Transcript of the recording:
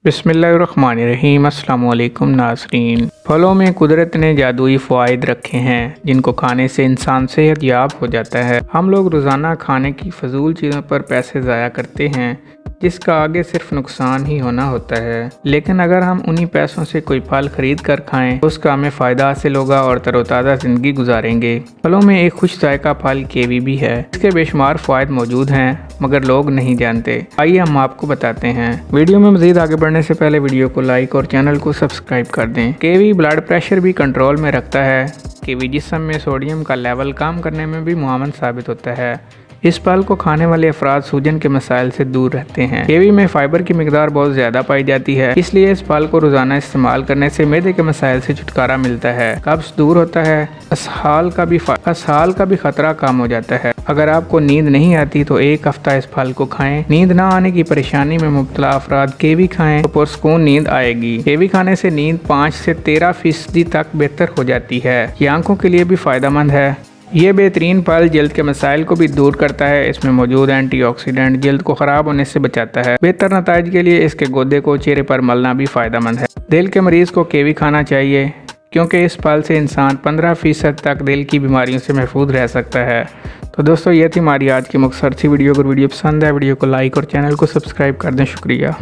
बिस्मिल्लाहिर्रहमानिर्रहीम। अस्सलाम वालेकुम नाज़रीन। फलों में कुदरत ने जादुई फ़वाइद रखे हैं जिनको खाने से इंसान सेहतयाब हो जाता है। हम लोग रोज़ाना खाने की फजूल चीज़ों पर पैसे ज़ाया करते हैं जिसका आगे सिर्फ नुकसान ही होना होता है, लेकिन अगर हम उन्हीं पैसों से कोई फल खरीद कर खाएं तो उसका हमें फ़ायदा हासिल होगा और तरोताज़ा ज़िंदगी गुजारेंगे। फलों में एक खुश जायका फल कीवी भी है। इसके बेशुमार फ़वाइद मौजूद हैं मगर लोग नहीं जानते। आइए हम आपको बताते हैं। वीडियो में मज़ीद आगे बढ़ने से पहले वीडियो को लाइक और चैनल को सब्सक्राइब कर दें। कीवी ब्लड प्रेशर भी कंट्रोल में रखता है। कीवी जिस्म में सोडियम का लेवल कम करने में भी मुआवन साबित होता है। इस फल को खाने वाले अफराद सूजन के मसाइल से दूर रहते हैं। कीवी में फाइबर की मिकदार बहुत ज़्यादा पाई जाती है, इसलिए इस फल को रोज़ाना इस्तेमाल करने से मैदे के मसाइल से छुटकारा मिलता है, कब्ज़ दूर होता है, असहाल का भी खतरा कम हो जाता है। अगर आपको नींद नहीं आती तो एक हफ्ता इस फल को खाएं। नींद ना आने की परेशानी में मुब्तला अफराद कीवी खाएं तो पुरसकून नींद आएगी। कीवी खाने से नींद 5 से 13% तक बेहतर हो जाती है। ये आंखों के लिए भी फ़ायदेमंद है। ये बेहतरीन फल जल्द के मसाइल को भी दूर करता है। इसमें मौजूद एंटीऑक्सीडेंट जल्द को ख़राब होने से बचाता है। बेहतर नताइज के लिए इसके गूदे को चेहरे पर मलना भी फ़ायदेमंद है। दिल के मरीज़ को कीवी खाना चाहिए क्योंकि इस फल से इंसान 15% तक दिल की बीमारियों से महफूज रह सकता है। तो दोस्तों, ये थी हमारी आज की मुख्तसर सी वीडियो। अगर वीडियो पसंद है वीडियो को लाइक और चैनल को सब्सक्राइब कर दें। शुक्रिया।